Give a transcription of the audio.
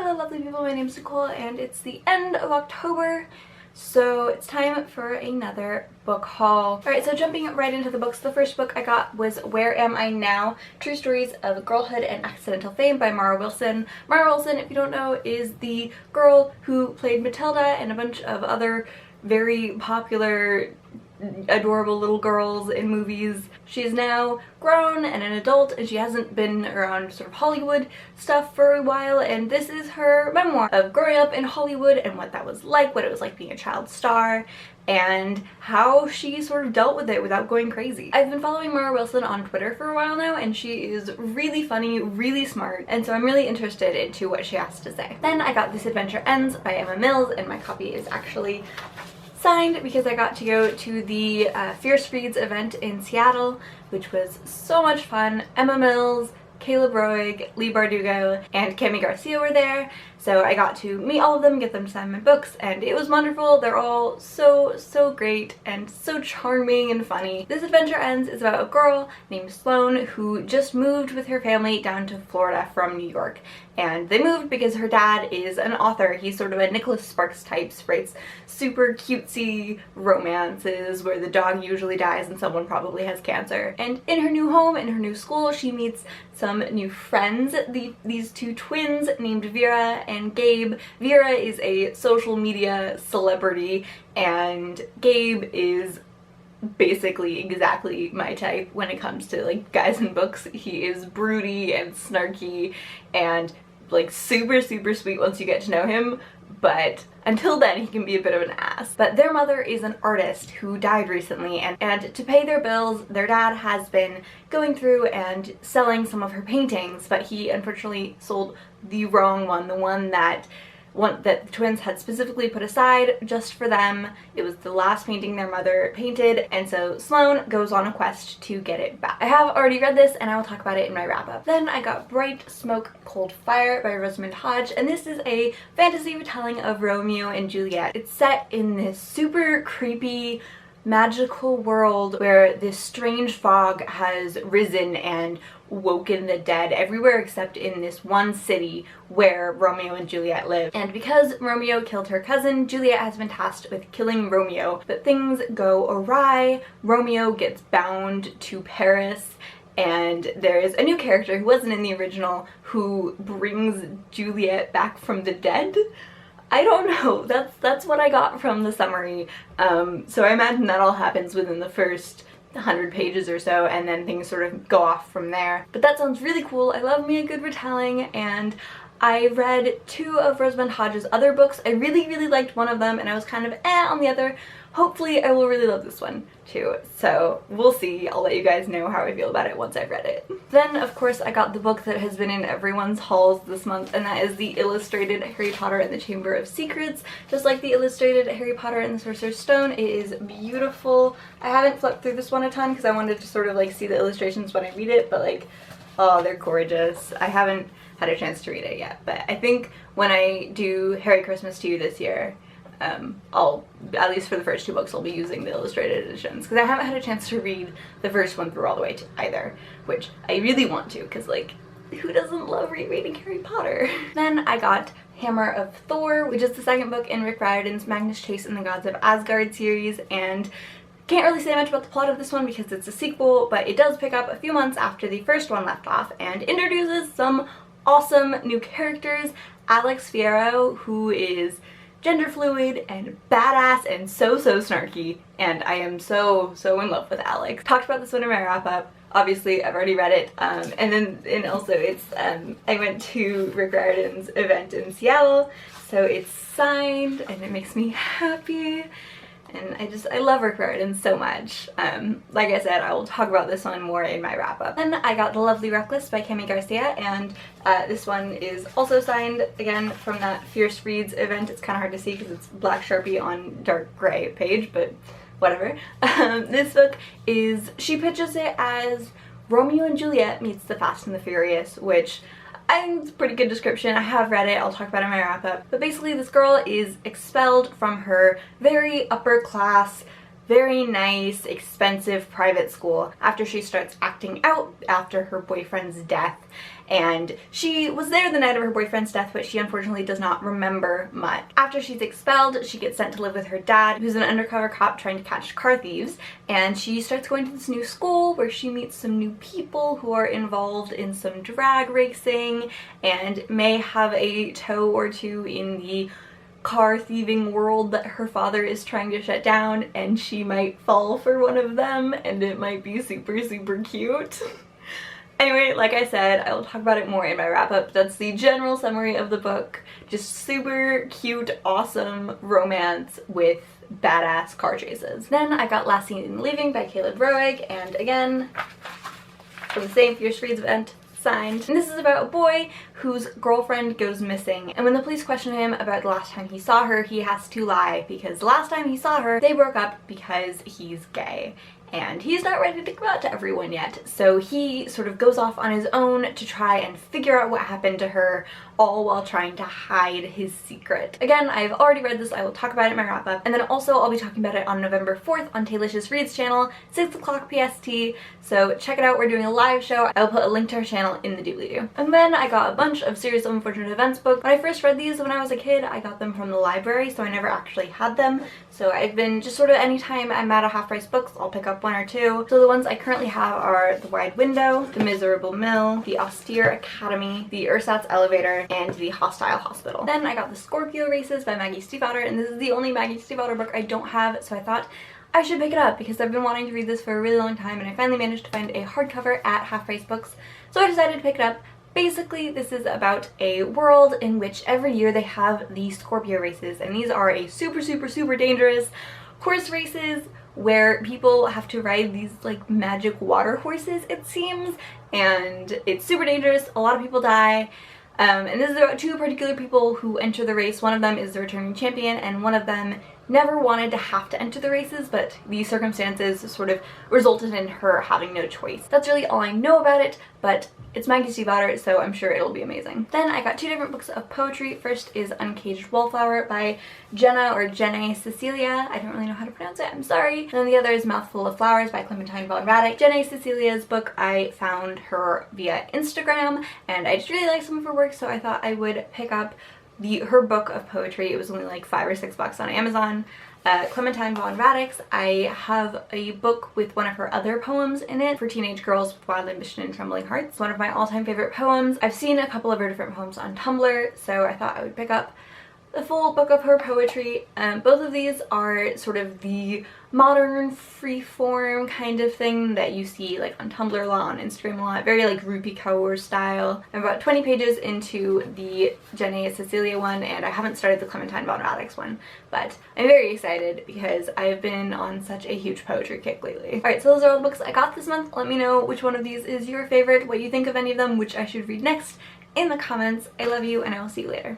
Hello lovely people, my name is Nicole and it's the end of October, so it's time for another book haul. Alright, so jumping right into the books, the first book I got was Where Am I Now? True Stories of Girlhood and Accidental Fame by Mara Wilson. Mara Wilson, if you don't know, is the girl who played Matilda and a bunch of other very popular adorable little girls in movies. She's now grown and an adult and she hasn't been around sort of Hollywood stuff for a while, and this is her memoir of growing up in Hollywood and what that was like, what it was like being a child star, and how she sort of dealt with it without going crazy. I've been following Mara Wilson on Twitter for a while now and she is really funny, really smart, and so I'm really interested into what she has to say. Then I got This Adventure Ends by Emma Mills, and my copy is actually signed because I got to go to the Fierce Reads event in Seattle, which was so much fun. Emma Mills, Caleb Roig, Lee Bardugo, and Cami Garcia were there, so I got to meet all of them, get them to sign my books, and it was wonderful. They're all so great and so charming and funny. This Adventure Ends is about a girl named Sloane who just moved with her family down to Florida from New York, and they moved because her dad is an author. He's sort of a Nicholas Sparks type, writes super cutesy romances where the dog usually dies and someone probably has cancer. And in her new home, in her new school, she meets some new friends, these two twins named Vera and Gabe. Vera is a social media celebrity and Gabe is basically exactly my type when it comes to like guys in books. He is broody and snarky and like super sweet once you get to know him, but until then he can be a bit of an ass. But their mother is an artist who died recently, and to pay their bills their dad has been going through and selling some of her paintings, but he unfortunately sold the wrong one, the one that the twins had specifically put aside just for them. It was the last painting their mother painted, and so Sloane goes on a quest to get it back. I have already read this and I will talk about it in my wrap-up. Then I got Bright Smoke Cold Fire by Rosamund Hodge, and this is a fantasy retelling of Romeo and Juliet. It's set in this super creepy magical world where this strange fog has risen and woken the dead everywhere except in this one city where Romeo and Juliet live. And because Romeo killed her cousin, Juliet has been tasked with killing Romeo, but things go awry. Romeo gets bound to Paris, and there is a new character who wasn't in the original who brings Juliet back from the dead. I don't know, that's what I got from the summary, so I imagine that all happens within the first 100 pages or so, and then things sort of go off from there. But that sounds really cool. I love me a good retelling, and I read two of Rosamund Hodge's other books. I really liked one of them, and I was kind of on the other. Hopefully I will really love this one too, so we'll see. I'll let you guys know how I feel about it once I've read it. Then of course I got the book that has been in everyone's hauls this month, and that is the illustrated Harry Potter and the Chamber of Secrets. Just like the illustrated Harry Potter and the Sorcerer's Stone, it is beautiful. I haven't flipped through this one a ton because I wanted to sort of like see the illustrations when I read it, but like, oh, they're gorgeous. I haven't had a chance to read it yet, but I think when I do Harry Christmas to You this year, I'll, at least for the first two books, I'll be using the illustrated editions because I haven't had a chance to read the first one through all the way to either, which I really want to because like, who doesn't love rereading Harry Potter? Then I got Hammer of Thor, which is the second book in Rick Riordan's Magnus Chase and the Gods of Asgard series, and can't really say much about the plot of this one because it's a sequel, but it does pick up a few months after the first one left off and introduces some awesome new characters. Alex Fierro, who is gender fluid and badass and so snarky, and I am so in love with Alex. Talked about this one in my wrap-up. Obviously I've already read it, and also it's I went to Rick Riordan's event in Seattle, so it's signed and it makes me happy. And I love Rick Riordan so much. Like I said, I will talk about this one more in my wrap-up. Then I got The Lovely Reckless by Cami Garcia, and this one is also signed, again, from that Fierce Reads event. It's kind of hard to see because it's black Sharpie on dark gray page, but whatever. This book is, she pitches it as Romeo and Juliet meets The Fast and the Furious, which I think it's a pretty good description. I have read it, I'll talk about it in my wrap-up. But basically this girl is expelled from her very upper class, very nice, expensive private school after she starts acting out after her boyfriend's death, and she was there the night of her boyfriend's death, but she unfortunately does not remember much. After she's expelled, she gets sent to live with her dad, who's an undercover cop trying to catch car thieves, and she starts going to this new school where she meets some new people who are involved in some drag racing and may have a toe or two in the car thieving world that her father is trying to shut down, and she might fall for one of them and it might be super cute. Anyway, like I said, I will talk about it more in my wrap-up. That's the general summary of the book. Just super cute, awesome romance with badass car chases. Then I got Last Seen Leaving by Caleb Roeg, and again, from the same Fierce Reads event, signed. And this is about a boy whose girlfriend goes missing, and when the police question him about the last time he saw her, he has to lie because the last time he saw her, they broke up because he's gay. And he's not ready to come out to everyone yet, so he sort of goes off on his own to try and figure out what happened to her, all while trying to hide his secret. Again, I've already read this, I will talk about it in my wrap-up, and then also I'll be talking about it on November 4th on TAYLICIOUS Reads channel, 6 o'clock PST, so check it out. We're doing a live show. I'll put a link to our channel in the doobly-doo. And then I got a bunch of Series of Unfortunate Events books. When I first read these when I was a kid, I got them from the library, so I never actually had them. So I've been just sort of anytime I'm at a half-price books, I'll pick up one or two. So the ones I currently have are The Wide Window, The Miserable Mill, The Austere Academy, The Ersatz Elevator, and The Hostile Hospital. Then I got The Scorpio Races by Maggie Stiefvater, and this is the only Maggie Stiefvater book I don't have, so I thought I should pick it up because I've been wanting to read this for a really long time, and I finally managed to find a hardcover at half-price books, so I decided to pick it up. Basically, this is about a world in which every year they have the Scorpio Races, and these are a super dangerous horse races where people have to ride these like magic water horses, it seems, and it's super dangerous. A lot of people die. And this is about two particular people who enter the race. One of them is the returning champion, and one of them never wanted to have to enter the races, but the circumstances sort of resulted in her having no choice. That's really all I know about it, but it's Maggie Stiefvater, so I'm sure it'll be amazing. Then I got two different books of poetry. First is Uncaged Wallflower by Jenna Cecilia. I don't really know how to pronounce it, I'm sorry. And then the other is Mouthful of Flowers by Clementine Von Radek. Jenna Cecilia's book, I found her via Instagram, and I just really like some of her work, so I thought I would pick up her book of poetry. It was only like $5 or $6 on Amazon. Clementine Von Radek's, I have a book with one of her other poems in it, For Teenage Girls with Wild Ambition and Trembling Hearts. It's one of my all-time favorite poems. I've seen a couple of her different poems on Tumblr, so I thought I would pick up the full book of her poetry. Both of these are sort of the modern freeform kind of thing that you see like on Tumblr a lot, on Instagram a lot, very like Rupi Kaur style. I'm about 20 pages into the Jenna Cecilia one, and I haven't started the Clementine Von Radek's one, but I'm very excited because I've been on such a huge poetry kick lately. Alright, so those are all the books I got this month. Let me know which one of these is your favorite, what you think of any of them, which I should read next in the comments. I love you, and I will see you later.